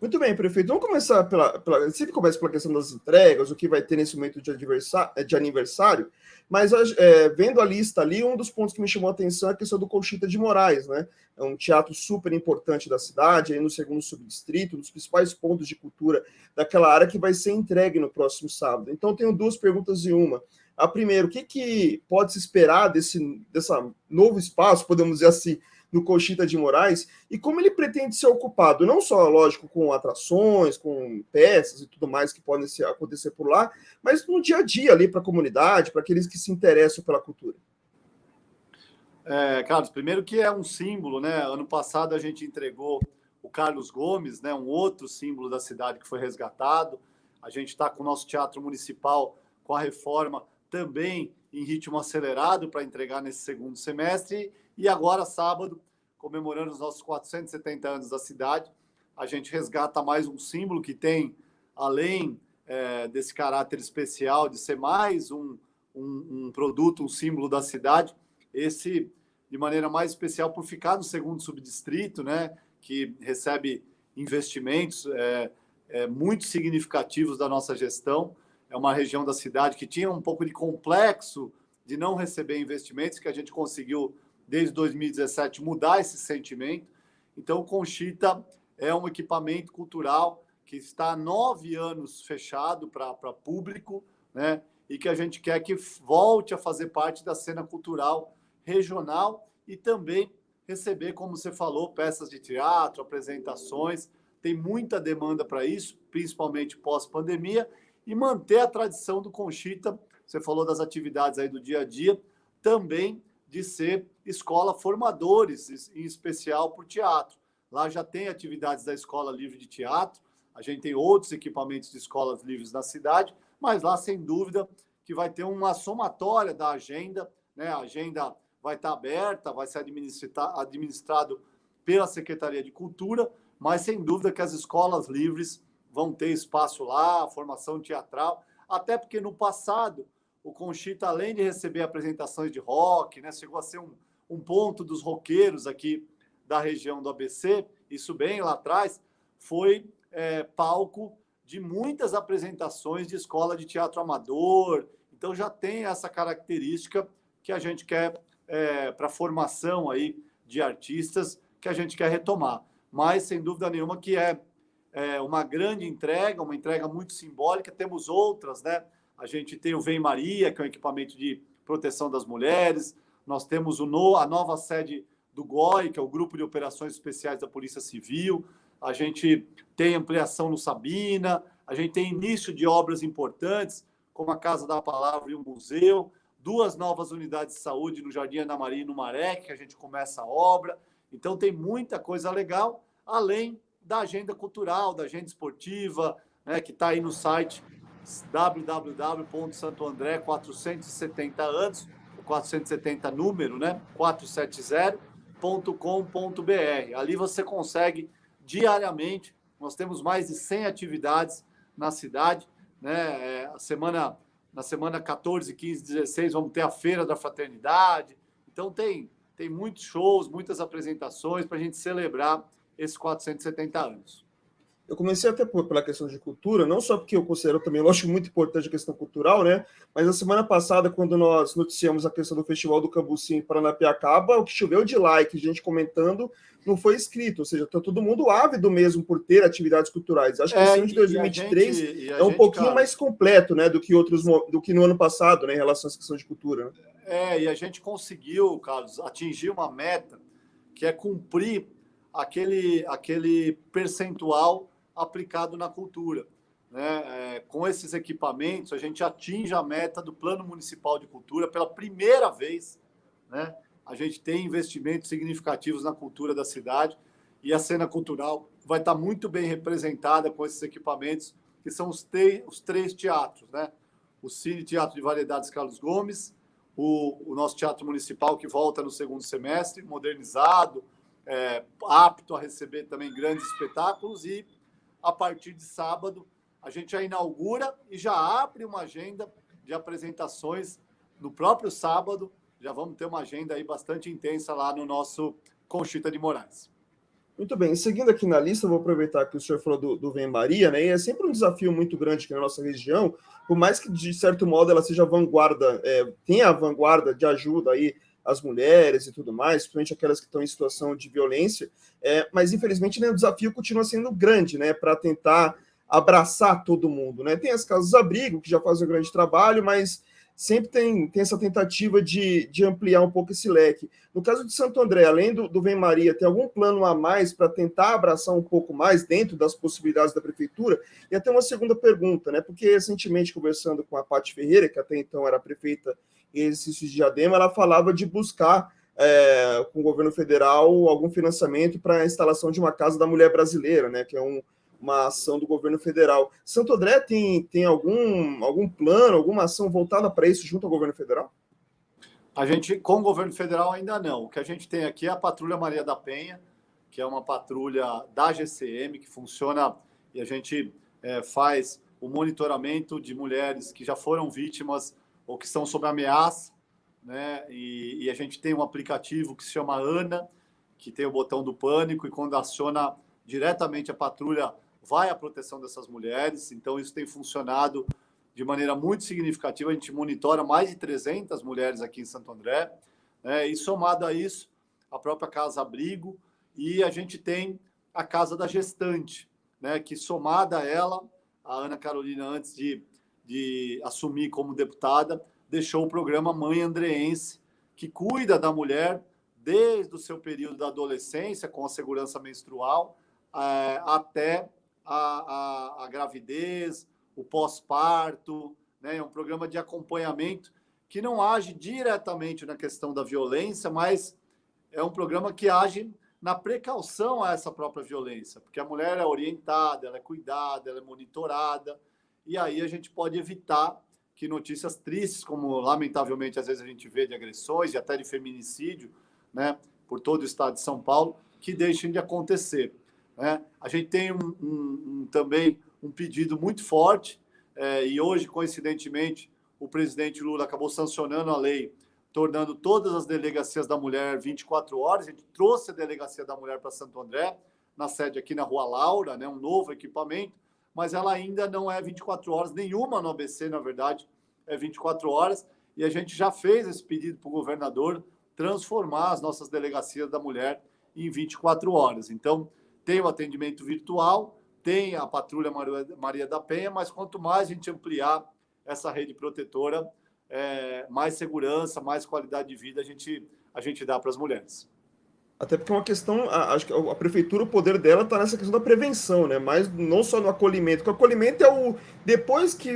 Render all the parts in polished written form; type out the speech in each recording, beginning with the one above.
Muito bem, prefeito. Vamos começar sempre começa pela questão das entregas, o que vai ter nesse momento de aniversário, mas vendo a lista ali, um dos pontos que me chamou a atenção é a questão do Conchita de Moraes, né? É um teatro super importante da cidade, aí no segundo subdistrito, um dos principais pontos de cultura daquela área que vai ser entregue no próximo sábado. Então, tenho duas perguntas em uma. A primeira, o que pode se esperar desse novo espaço, podemos dizer assim, no Conchita de Moraes, e como ele pretende ser ocupado, não só, lógico, com atrações, com peças e tudo mais que podem acontecer por lá, mas no dia a dia ali para a comunidade, para aqueles que se interessam pela cultura. Carlos, primeiro que é um símbolo, né? Ano passado a gente entregou o Carlos Gomes, né? Um outro símbolo da cidade que foi resgatado. A gente está com o nosso Teatro Municipal com a reforma também em ritmo acelerado para entregar nesse segundo semestre. E agora, sábado, comemorando os nossos 470 anos da cidade, a gente resgata mais um símbolo que tem, além desse caráter especial de ser mais um produto, um símbolo da cidade, esse, de maneira mais especial, por ficar no segundo subdistrito, né, que recebe investimentos muito significativos da nossa gestão. É uma região da cidade que tinha um pouco de complexo de não receber investimentos, que a gente conseguiu, desde 2017, mudar esse sentimento. Então, o Conchita é um equipamento cultural que está há 9 anos fechado para público, né, e que a gente quer que volte a fazer parte da cena cultural regional e também receber, como você falou, peças de teatro, apresentações. Tem muita demanda para isso, principalmente pós-pandemia, e manter a tradição do Conchita. Você falou das atividades aí do dia a dia, também de ser escola formadores, em especial por teatro. Lá já tem atividades da Escola Livre de Teatro, a gente tem outros equipamentos de escolas livres na cidade, mas lá, sem dúvida, que vai ter uma somatória da agenda, né? A agenda vai estar aberta, vai ser administrado pela Secretaria de Cultura, mas sem dúvida que as escolas livres vão ter espaço lá, formação teatral, até porque no passado o Conchita, além de receber apresentações de rock, né, chegou a ser um ponto dos roqueiros aqui da região do ABC, isso bem lá atrás, foi palco de muitas apresentações de escola de teatro amador. Então já tem essa característica que a gente quer para a formação aí de artistas, que a gente quer retomar. Mas, sem dúvida nenhuma, que é uma grande entrega, uma entrega muito simbólica. Temos outras, né? A gente tem o Vem Maria, que é um equipamento de proteção das mulheres. Nós temos a nova sede do GOI, que é o Grupo de Operações Especiais da Polícia Civil. A gente tem ampliação no Sabina. A gente tem início de obras importantes, como a Casa da Palavra e o Museu. 2 novas unidades de saúde no Jardim Ana Maria e no Maré, que a gente começa a obra. Então, tem muita coisa legal, além da agenda cultural, da agenda esportiva, né, que está aí no site www.santoandré 470 anos, 470 número, né, 470.com.br. Ali você consegue diariamente, nós temos mais de 100 atividades na cidade, né, na semana 14, 15, 16, vamos ter a Feira da Fraternidade. Então, tem muitos shows, muitas apresentações para a gente celebrar esses 470 anos. Eu comecei até pela questão de cultura, não só porque eu considero também, lógico, muito importante a questão cultural, né? Mas na semana passada, quando nós noticiamos a questão do Festival do Cambuci em Paranapiacaba, o que choveu de like, gente comentando, não foi escrito, ou seja, está todo mundo ávido mesmo por ter atividades culturais. Acho que esse ano de 2023 é um pouquinho mais completo, né, do que no ano passado, né, em relação a essa questão de cultura. Né? E a gente conseguiu, Carlos, atingir uma meta que é cumprir aquele percentual aplicado na cultura. Né? Com esses equipamentos, a gente atinge a meta do Plano Municipal de Cultura pela primeira vez. Né? A gente tem investimentos significativos na cultura da cidade e a cena cultural vai estar muito bem representada com esses equipamentos, que são os 3 teatros. Né? O Cine Teatro de Variedades Carlos Gomes, o nosso Teatro Municipal, que volta no segundo semestre, modernizado, apto a receber também grandes espetáculos, e a partir de sábado a gente já inaugura e já abre uma agenda de apresentações no próprio sábado. Já vamos ter uma agenda aí bastante intensa lá no nosso Conchita de Moraes. Muito bem, seguindo aqui na lista, vou aproveitar que o senhor falou do Vem Maria, né? E é sempre um desafio muito grande aqui na nossa região, por mais que, de certo modo, ela seja vanguarda, tenha a vanguarda de ajuda aí às mulheres e tudo mais, principalmente aquelas que estão em situação de violência, mas infelizmente, né, o desafio continua sendo grande, né? Para tentar abraçar todo mundo, né? Tem as casas-abrigo, que já fazem um grande trabalho, mas sempre tem essa tentativa de ampliar um pouco esse leque. No caso de Santo André, além do Vem Maria, tem algum plano a mais para tentar abraçar um pouco mais dentro das possibilidades da prefeitura? E até uma segunda pergunta, né? Porque recentemente, conversando com a Paty Ferreira, que até então era prefeita em exercício de Diadema, ela falava de buscar com o governo federal algum financiamento para a instalação de uma Casa da Mulher Brasileira, né? Que é uma ação do governo federal. Santo André tem algum plano, alguma ação voltada para isso junto ao governo federal? A gente, com o governo federal, ainda não. O que a gente tem aqui é a Patrulha Maria da Penha, que é uma patrulha da GCM, que funciona e a gente faz o monitoramento de mulheres que já foram vítimas ou que estão sob ameaça, né? E a gente tem um aplicativo que se chama Ana, que tem o botão do pânico, e quando aciona diretamente a patrulha, vai à proteção dessas mulheres. Então, isso tem funcionado de maneira muito significativa. A gente monitora mais de 300 mulheres aqui em Santo André, né? E somado a isso, a própria Casa Abrigo, e a gente tem a Casa da Gestante, né? Que somada a ela, a Ana Carolina, antes de assumir como deputada, deixou o programa Mãe Andreense, que cuida da mulher desde o seu período da adolescência, com a segurança menstrual, até a gravidez, o pós-parto, né? É um programa de acompanhamento que não age diretamente na questão da violência, mas é um programa que age na precaução a essa própria violência, porque a mulher é orientada, ela é cuidada, ela é monitorada, e aí a gente pode evitar que notícias tristes, como lamentavelmente às vezes a gente vê de agressões e até de feminicídio, né, por todo o estado de São Paulo, que deixem de acontecer, né? A gente tem também um pedido muito forte, e hoje, coincidentemente, o presidente Lula acabou sancionando a lei, tornando todas as delegacias da mulher 24 horas. A gente trouxe a delegacia da mulher para Santo André, na sede aqui na Rua Laura, né, um novo equipamento, mas ela ainda não é 24 horas, nenhuma no ABC, na verdade, é 24 horas, e a gente já fez esse pedido para o governador transformar as nossas delegacias da mulher em 24 horas. Então, tem o atendimento virtual, tem a Patrulha Maria da Penha, mas quanto mais a gente ampliar essa rede protetora, mais segurança, mais qualidade de vida a gente dá para as mulheres. Até porque é uma questão, acho que a prefeitura, o poder dela está nessa questão da prevenção, né? Mas não só no acolhimento, porque o acolhimento é depois que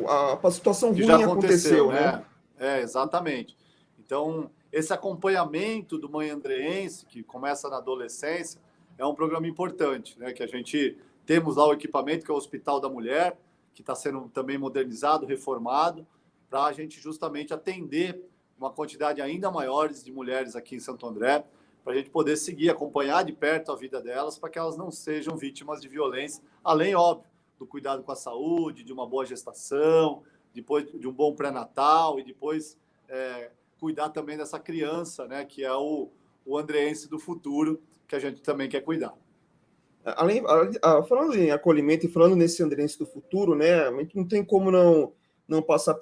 a situação Que ruim já aconteceu, aconteceu, né? Exatamente. Então, esse acompanhamento do Mãe Andreense, que começa na adolescência, é um programa importante, né? Que a gente temos lá o equipamento, que é o Hospital da Mulher, que está sendo também modernizado, reformado, para a gente justamente atender uma quantidade ainda maior de mulheres aqui em Santo André, para a gente poder seguir, acompanhar de perto a vida delas, para que elas não sejam vítimas de violência, além, óbvio, do cuidado com a saúde, de uma boa gestação, depois de um bom pré-natal, e depois cuidar também dessa criança, né, que é o andreense do futuro, que a gente também quer cuidar. Falando em acolhimento e falando nesse andreense do futuro, né, a gente não tem como não passar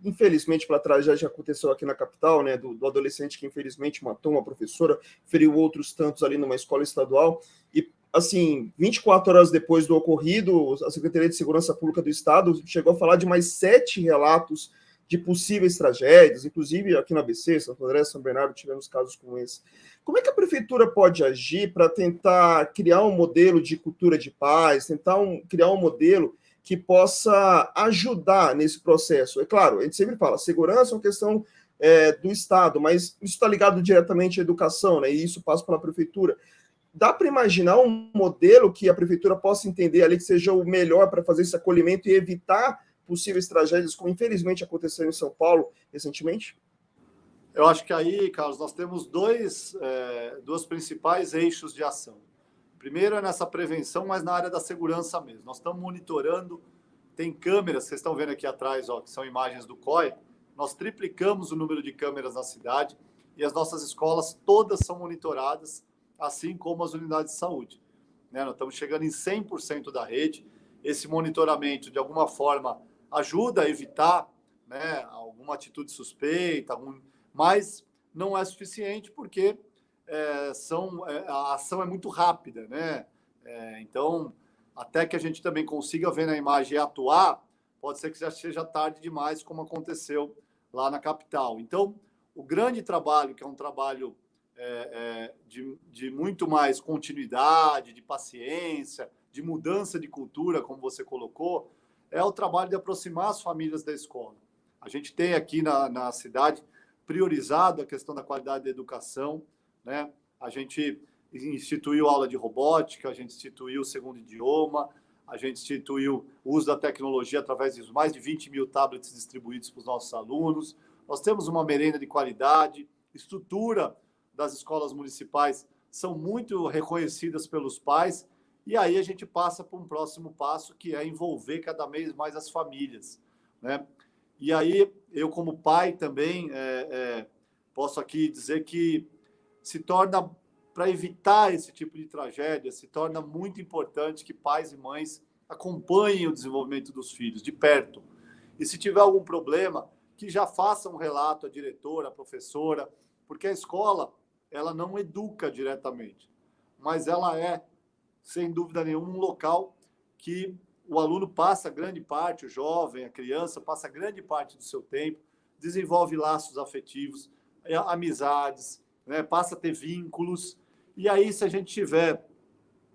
infelizmente, pela tragédia que aconteceu aqui na capital, né, do adolescente que infelizmente matou uma professora, feriu outros tantos ali numa escola estadual, e assim, 24 horas depois do ocorrido, a Secretaria de Segurança Pública do Estado chegou a falar de mais 7 relatos de possíveis tragédias, inclusive aqui na ABC, Santo André, São Bernardo, tivemos casos como esse. Como é que a prefeitura pode agir para tentar criar um modelo de cultura de paz, criar um modelo que possa ajudar nesse processo? É claro, a gente sempre fala, segurança é uma questão do Estado, mas isso está ligado diretamente à educação, né? E isso passa pela prefeitura. Dá para imaginar um modelo que a prefeitura possa entender ali que seja o melhor para fazer esse acolhimento e evitar possíveis tragédias, como infelizmente aconteceu em São Paulo recentemente? Eu acho que aí, Carlos, nós temos dois principais eixos de ação. Primeiro é nessa prevenção, mas na área da segurança mesmo. Nós estamos monitorando, tem câmeras, vocês estão vendo aqui atrás, ó, que são imagens do COI. Nós triplicamos o número de câmeras na cidade e as nossas escolas todas são monitoradas assim como as unidades de saúde. Né? Nós estamos chegando em 100% da rede. Esse monitoramento, de alguma forma, ajuda a evitar, né, alguma atitude suspeita, mas não é suficiente porque a ação é muito rápida. Né? Então, até que a gente também consiga ver na imagem e atuar, pode ser que já seja tarde demais, como aconteceu lá na capital. Então, o grande trabalho, que é um trabalho de muito mais continuidade, de paciência, de mudança de cultura, como você colocou, é o trabalho de aproximar as famílias da escola. A gente tem aqui na cidade priorizado a questão da qualidade da educação, né? A gente instituiu aula de robótica, a gente instituiu o segundo idioma, a gente instituiu o uso da tecnologia através de mais de 20 mil tablets distribuídos para os nossos alunos. Nós temos uma merenda de qualidade, estrutura das escolas municipais são muito reconhecidas pelos pais, e aí a gente passa para um próximo passo, que é envolver cada vez mais as famílias. Né? E aí, eu como pai também, posso aqui dizer que se torna, para evitar esse tipo de tragédia, se torna muito importante que pais e mães acompanhem o desenvolvimento dos filhos de perto. E se tiver algum problema, que já faça um relato à diretora, à professora, porque a escola, ela não educa diretamente, mas ela é, sem dúvida nenhuma, um local que o aluno passa grande parte, o jovem, a criança, passa grande parte do seu tempo, desenvolve laços afetivos, amizades, né, passa a ter vínculos. E aí, se a gente tiver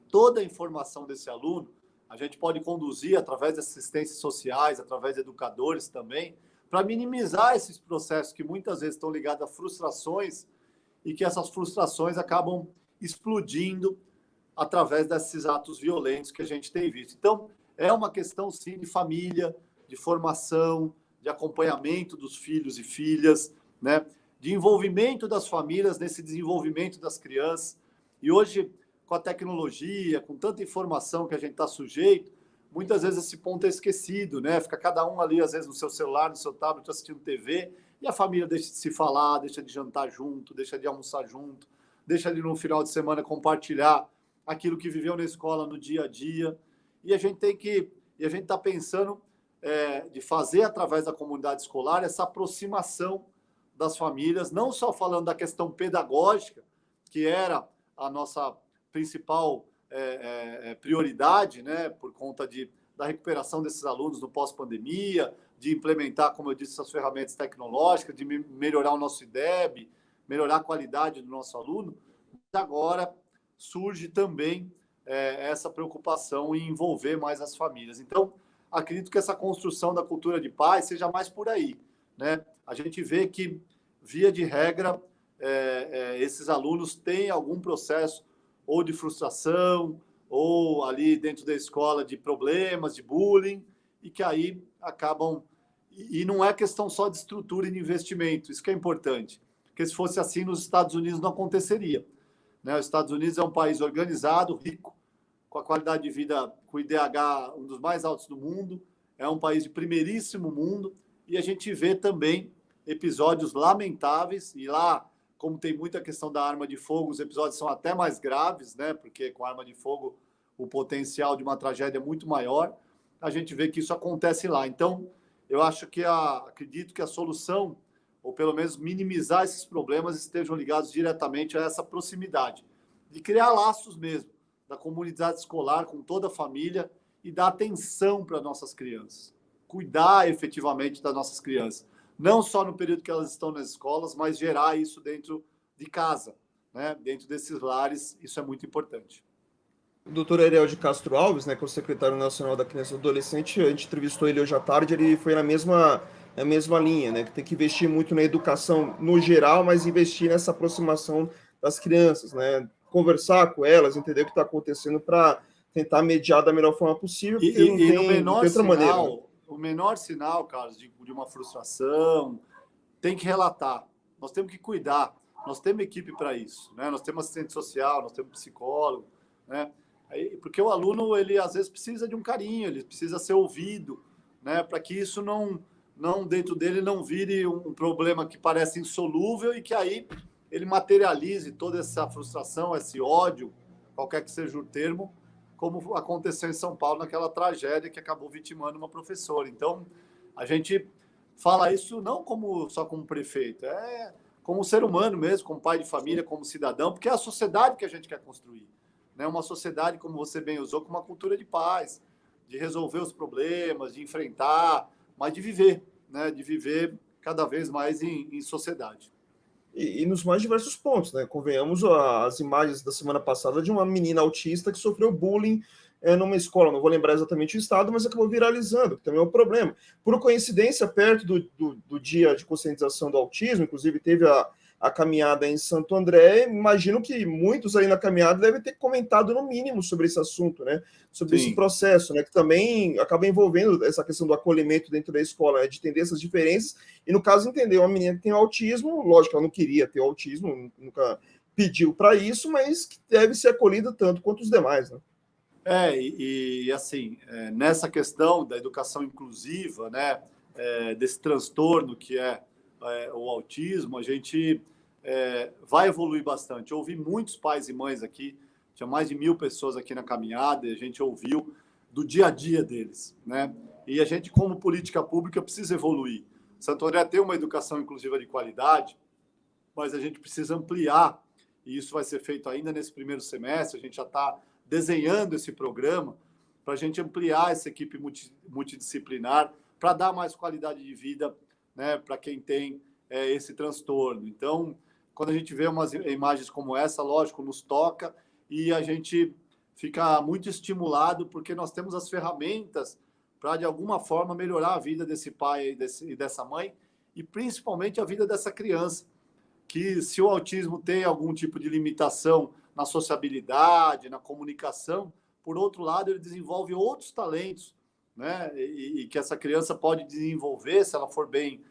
toda a informação desse aluno, a gente pode conduzir através de assistências sociais, através de educadores também, para minimizar esses processos que muitas vezes estão ligados a frustrações e que essas frustrações acabam explodindo através desses atos violentos que a gente tem visto. Então, é uma questão, sim, de família, de formação, de acompanhamento dos filhos e filhas, né? De envolvimento das famílias nesse desenvolvimento das crianças. E hoje, com a tecnologia, com tanta informação que a gente está sujeito, muitas vezes esse ponto é esquecido, né? Fica cada um ali, às vezes, no seu celular, no seu tablet, assistindo TV, e a família deixa de se falar, deixa de jantar junto, deixa de almoçar junto, deixa de, no final de semana, compartilhar aquilo que viveu na escola no dia a dia. E a gente está pensando de fazer, através da comunidade escolar, essa aproximação das famílias, não só falando da questão pedagógica, que era a nossa principal prioridade, né, por conta da recuperação desses alunos no pós-pandemia, de implementar, como eu disse, essas ferramentas tecnológicas, de melhorar o nosso IDEB, melhorar a qualidade do nosso aluno. Agora surge também essa preocupação em envolver mais as famílias. Então, acredito que essa construção da cultura de paz seja mais por aí, né? A gente vê que, via de regra, esses alunos têm algum processo ou de frustração, ou ali dentro da escola de problemas, de bullying, e que aí acabam... E não é questão só de estrutura e de investimento, isso que é importante, porque se fosse assim nos Estados Unidos não aconteceria. Né? Os Estados Unidos é um país organizado, rico, com a qualidade de vida, com o IDH um dos mais altos do mundo, é um país de primeiríssimo mundo, e a gente vê também episódios lamentáveis, e lá, como tem muita questão da arma de fogo, os episódios são até mais graves, né? Porque com arma de fogo o potencial de uma tragédia é muito maior, a gente vê que isso acontece lá. Então, eu acredito que a solução, ou pelo menos minimizar esses problemas, estejam ligados diretamente a essa proximidade, de criar laços mesmo, da comunidade escolar com toda a família e dar atenção para nossas crianças, cuidar efetivamente das nossas crianças, não só no período que elas estão nas escolas, mas gerar isso dentro de casa, né? Dentro desses lares, isso é muito importante. O doutor Ariel de Castro Alves, né, que é o secretário nacional da criança e do adolescente, a gente entrevistou ele hoje à tarde, ele foi na mesma linha, né, que tem que investir muito na educação no geral, mas investir nessa aproximação das crianças, né, conversar com elas, entender o que está acontecendo para tentar mediar da melhor forma possível, porque não tem outra maneira. Né? O menor sinal, Carlos, de uma frustração, tem que relatar. Nós temos que cuidar. Nós temos equipe para isso, né? Nós temos assistente social, nós temos psicólogo, né? Porque o aluno, ele às vezes precisa de um carinho, ele precisa ser ouvido, né? Para que isso não dentro dele não vire um problema que parece insolúvel e que aí ele materialize toda essa frustração, esse ódio, qualquer que seja o termo, como aconteceu em São Paulo naquela tragédia que acabou vitimando uma professora. Então, a gente fala isso não só como prefeito, como ser humano mesmo, como pai de família, como cidadão, porque é a sociedade que a gente quer construir. Né? Uma sociedade, como você bem usou, com uma cultura de paz, de resolver os problemas, de enfrentar, mas de viver, né? De viver cada vez mais em sociedade. E nos mais diversos pontos, né? Convenhamos as imagens da semana passada de uma menina autista que sofreu bullying numa escola, não vou lembrar exatamente o estado, mas acabou viralizando, que também é um problema. Por coincidência, perto do dia de conscientização do autismo, inclusive teve a caminhada em Santo André, imagino que muitos aí na caminhada devem ter comentado no mínimo sobre esse assunto, né? Sobre esse processo, né? Que também acaba envolvendo essa questão do acolhimento dentro da escola, né? De entender essas diferenças, e no caso entender uma menina que tem autismo, lógico, ela não queria ter autismo, nunca pediu para isso, mas que deve ser acolhida tanto quanto os demais, né? Assim, nessa questão da educação inclusiva, né, desse transtorno que é o autismo, a gente vai evoluir bastante. Eu ouvi muitos pais e mães aqui, tinha mais de 1.000 pessoas aqui na caminhada, e a gente ouviu do dia a dia deles, né? E a gente, como política pública, precisa evoluir. Santo André tem uma educação inclusiva de qualidade, mas a gente precisa ampliar, e isso vai ser feito ainda nesse primeiro semestre. A gente já está desenhando esse programa para a gente ampliar essa equipe multidisciplinar, para dar mais qualidade de vida, né, para quem tem esse transtorno. Então, quando a gente vê umas imagens como essa, lógico, nos toca, e a gente fica muito estimulado, porque nós temos as ferramentas para, de alguma forma, melhorar a vida desse pai e dessa mãe, e principalmente a vida dessa criança, que, se o autismo tem algum tipo de limitação na sociabilidade, na comunicação, por outro lado, ele desenvolve outros talentos, né? E que essa criança pode desenvolver, se ela for bem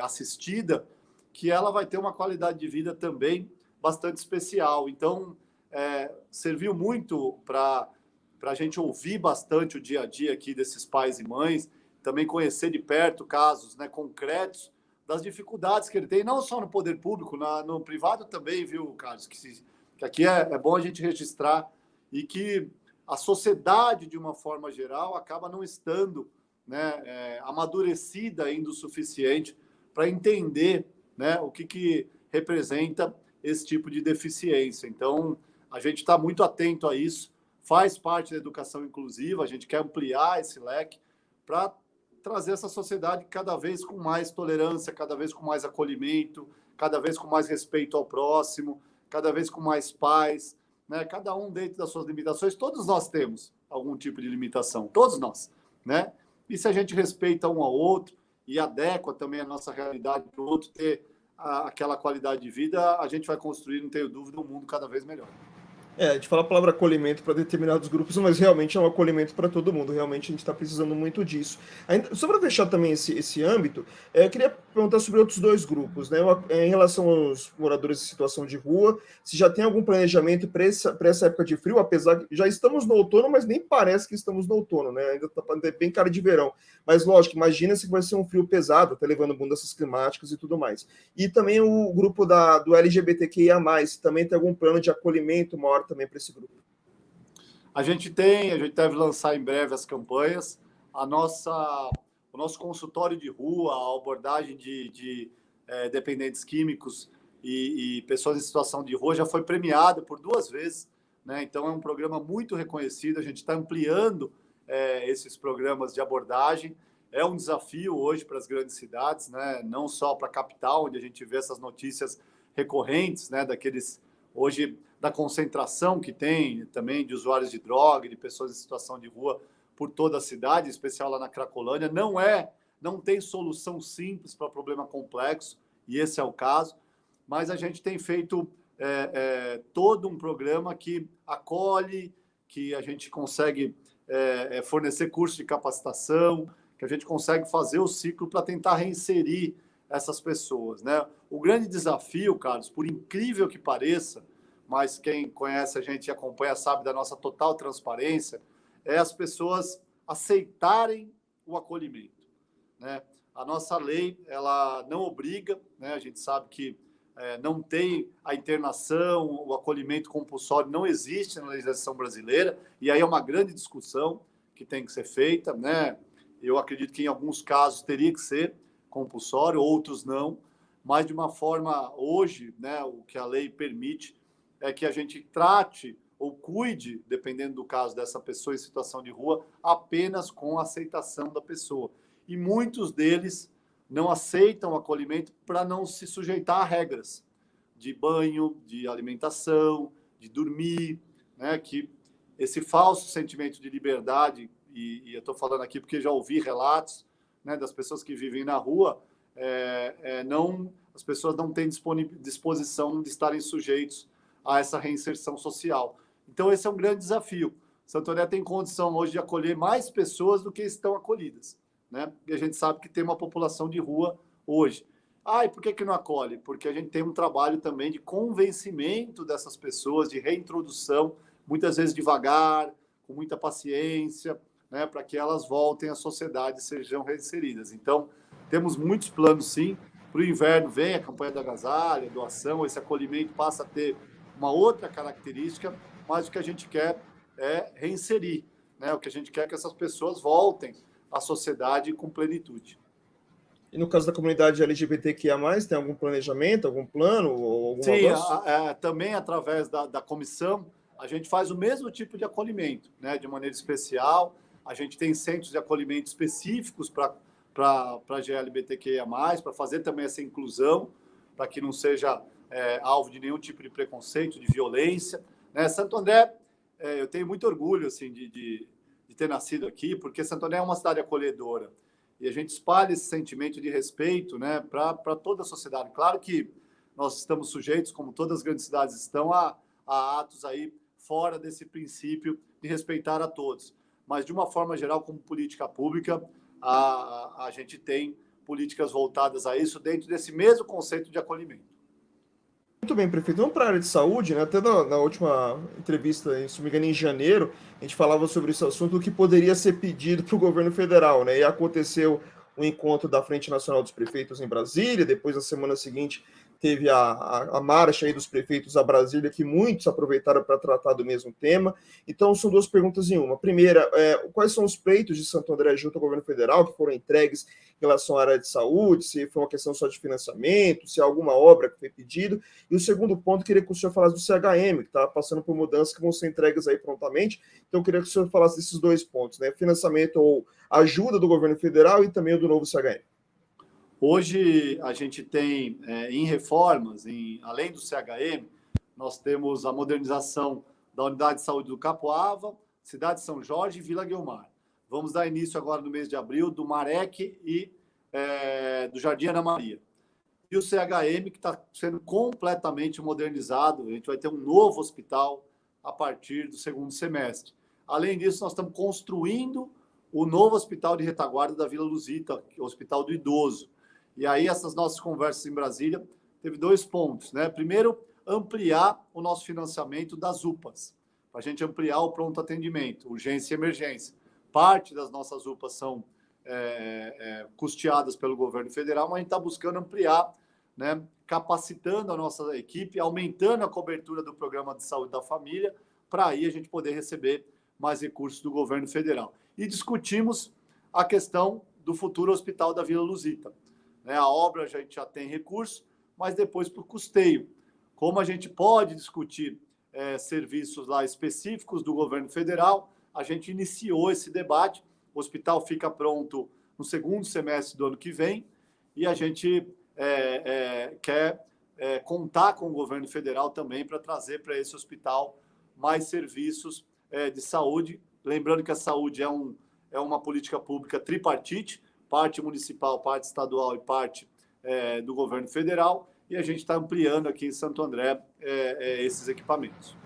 assistida, que ela vai ter uma qualidade de vida também bastante especial. Então, serviu muito para a gente ouvir bastante o dia a dia aqui desses pais e mães, também conhecer de perto casos, né, concretos das dificuldades que ele tem, não só no poder público, no privado também, viu, Carlos? Que aqui é bom a gente registrar, e que a sociedade, de uma forma geral, acaba não estando, né, amadurecida ainda o suficiente para entender, né, o que representa esse tipo de deficiência. Então, a gente está muito atento a isso, faz parte da educação inclusiva, a gente quer ampliar esse leque para trazer essa sociedade cada vez com mais tolerância, cada vez com mais acolhimento, cada vez com mais respeito ao próximo, cada vez com mais paz, né? Cada um dentro das suas limitações. Todos nós temos algum tipo de limitação, todos nós, né? E se a gente respeita um ao outro e adequa também a nossa realidade para o outro ter aquela qualidade de vida, a gente vai construir, não tenho dúvida, um mundo cada vez melhor. A gente fala a palavra acolhimento para determinados grupos, mas realmente é um acolhimento para todo mundo. Realmente a gente está precisando muito disso. Ainda, só para fechar também esse âmbito, eu queria perguntar sobre outros dois grupos, né? Em relação aos moradores em situação de rua, se já tem algum planejamento para essa época de frio, apesar que já estamos no outono, mas nem parece que estamos no outono, né? Ainda está bem cara de verão. Mas lógico, imagina se vai ser um frio pesado, até levando mudanças climáticas e tudo mais. E também o grupo do LGBTQIA+, também tem algum plano de acolhimento maior também para esse grupo? A gente deve lançar em breve as campanhas. O nosso consultório de rua, a abordagem de dependentes químicos e pessoas em situação de rua já foi premiada por 2 vezes, né? Então, é um programa muito reconhecido. A gente está ampliando esses programas de abordagem. É um desafio hoje para as grandes cidades, né? Não só para a capital, onde a gente vê essas notícias recorrentes, né? Hoje, da concentração que tem também de usuários de droga, de pessoas em situação de rua por toda a cidade, em especial lá na Cracolândia. Não tem solução simples para problema complexo, e esse é o caso, mas a gente tem feito todo um programa que acolhe, que a gente consegue fornecer cursos de capacitação, que a gente consegue fazer o ciclo para tentar reinserir essas pessoas, né? O grande desafio, Carlos, por incrível que pareça, mas quem conhece a gente e acompanha sabe da nossa total transparência, é as pessoas aceitarem o acolhimento, né? A nossa lei, ela não obriga, né? A gente sabe que não tem a internação, o acolhimento compulsório não existe na legislação brasileira, e aí é uma grande discussão que tem que ser feita, né? Eu acredito que em alguns casos teria que ser compulsório, outros não, mas de uma forma, hoje, né, o que a lei permite é que a gente trate ou cuide, dependendo do caso dessa pessoa em situação de rua, apenas com a aceitação da pessoa. E muitos deles não aceitam o acolhimento para não se sujeitar a regras de banho, de alimentação, de dormir, né? Que esse falso sentimento de liberdade, e eu estou falando aqui porque já ouvi relatos, né, das pessoas que vivem na rua, as pessoas não têm disposição de estarem sujeitos a essa reinserção social. Então, esse é um grande desafio. Santo André tem condição hoje de acolher mais pessoas do que estão acolhidas, né? E a gente sabe que tem uma população de rua hoje. E por que não acolhe? Porque a gente tem um trabalho também de convencimento dessas pessoas, de reintrodução, muitas vezes devagar, com muita paciência, né, para que elas voltem à sociedade e sejam reinseridas. Então, temos muitos planos, sim. Para o inverno vem a campanha da agasalho, doação, esse acolhimento passa a ter uma outra característica, mas o que a gente quer é reinserir, né? O que a gente quer é que essas pessoas voltem à sociedade com plenitude. E no caso da comunidade LGBTQIA+, tem algum planejamento, algum plano, ou algum Sim, avanço? também através da comissão, a gente faz o mesmo tipo de acolhimento, né? De maneira especial. A gente tem centros de acolhimento específicos para GLBTQIA+, para fazer também essa inclusão, para que não seja alvo de nenhum tipo de preconceito, de violência, né? Santo André, eu tenho muito orgulho assim, de ter nascido aqui, porque Santo André é uma cidade acolhedora, e a gente espalha esse sentimento de respeito, né, para toda a sociedade. Claro que nós estamos sujeitos, como todas as grandes cidades estão, a atos aí fora desse princípio de respeitar a todos. Mas, de uma forma geral, como política pública, a gente tem políticas voltadas a isso dentro desse mesmo conceito de acolhimento. Muito bem, prefeito. Vamos para a área de saúde, né? Até na última entrevista, se não me engano, em janeiro, a gente falava sobre esse assunto, o que poderia ser pedido para o governo federal, né? E aconteceu o encontro da Frente Nacional dos Prefeitos em Brasília, depois, na semana seguinte, teve a marcha aí dos prefeitos a Brasília, que muitos aproveitaram para tratar do mesmo tema. Então, são duas perguntas em uma. Primeira, quais são os pleitos de Santo André junto ao governo federal que foram entregues em relação à área de saúde, se foi uma questão só de financiamento, se há alguma obra que foi pedido? E o segundo ponto, queria que o senhor falasse do CHM, que está passando por mudanças que vão ser entregues aí prontamente. Então, eu queria que o senhor falasse desses dois pontos, né? Financiamento ou ajuda do governo federal e também o do novo CHM. Hoje, a gente tem, em reformas, além do CHM, nós temos a modernização da Unidade de Saúde do Capoava, Cidade de São Jorge e Vila Guilmar. Vamos dar início agora, no mês de abril, do Marec e do Jardim Ana Maria. E o CHM, que está sendo completamente modernizado. A gente vai ter um novo hospital a partir do segundo semestre. Além disso, nós estamos construindo o novo hospital de retaguarda da Vila Luzita, que é o Hospital do Idoso. E aí, essas nossas conversas em Brasília, teve dois pontos, né? Primeiro, ampliar o nosso financiamento das UPAs, para a gente ampliar o pronto atendimento, urgência e emergência. Parte das nossas UPAs são custeadas pelo governo federal, mas a gente está buscando ampliar, né? Capacitando a nossa equipe, aumentando a cobertura do programa de saúde da família, para aí a gente poder receber mais recursos do governo federal. E discutimos a questão do futuro hospital da Vila Luzita. A obra a gente já tem recurso, mas depois para o custeio. Como a gente pode discutir serviços lá específicos do governo federal, a gente iniciou esse debate. O hospital fica pronto no segundo semestre do ano que vem e a gente quer contar com o governo federal também para trazer para esse hospital mais serviços de saúde. Lembrando que a saúde é uma política pública tripartite, parte municipal, parte estadual e parte do governo federal, e a gente está ampliando aqui em Santo André esses equipamentos.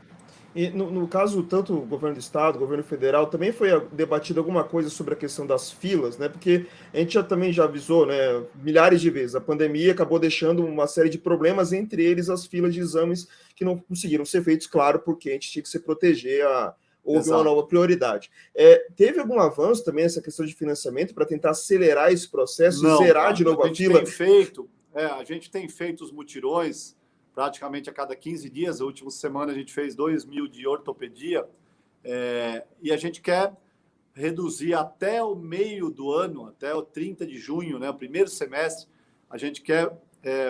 E no caso, tanto o governo do estado, o governo federal, também foi debatido alguma coisa sobre a questão das filas, né? Porque a gente já avisou, né, milhares de vezes, a pandemia acabou deixando uma série de problemas, entre eles as filas de exames que não conseguiram ser feitos, claro, porque a gente tinha que se proteger houve Exato. Uma nova prioridade. Teve algum avanço também nessa questão de financiamento para tentar acelerar esse processo e zerar de novo a fila? A gente tem feito os mutirões praticamente a cada 15 dias. A última semana a gente fez 2.000 de ortopedia, e a gente quer reduzir até o meio do ano, até o 30 de junho, né, o primeiro semestre, a gente quer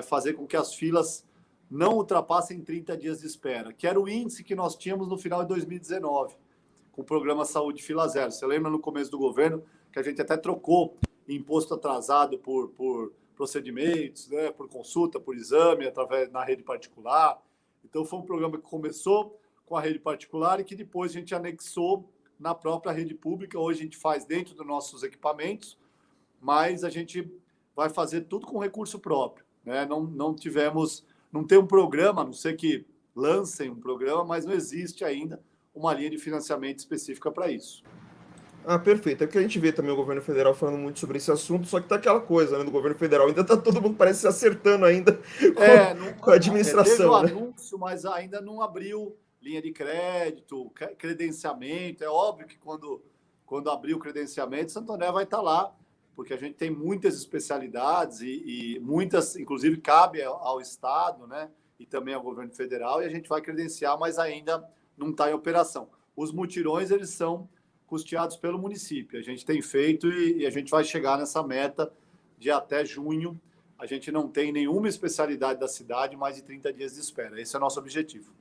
fazer com que as filas não ultrapassem 30 dias de espera, que era o índice que nós tínhamos no final de 2019, com o programa Saúde Fila Zero. Você lembra no começo do governo que a gente até trocou imposto atrasado por procedimentos, né, por consulta, por exame, através na rede particular. Então, foi um programa que começou com a rede particular e que depois a gente anexou na própria rede pública. Hoje a gente faz dentro dos nossos equipamentos, mas a gente vai fazer tudo com recurso próprio, né? Não tem um programa, a não ser que lancem um programa, mas não existe ainda uma linha de financiamento específica para isso. Ah, perfeito. É que a gente vê também o governo federal falando muito sobre esse assunto, só que tá aquela coisa, né? Do governo federal ainda tá todo mundo parece se acertando ainda com a administração, teve o né? anúncio, mas ainda não abriu linha de crédito, credenciamento. É óbvio que quando abrir o credenciamento, Santo André vai estar lá, porque a gente tem muitas especialidades e muitas, inclusive, cabe ao Estado, né? E também ao governo federal, e a gente vai credenciar, mas ainda não está em operação. Os mutirões, eles são custeados pelo município. A gente tem feito e a gente vai chegar nessa meta de até junho. A gente não tem nenhuma especialidade da cidade mais de 30 dias de espera. Esse é o nosso objetivo.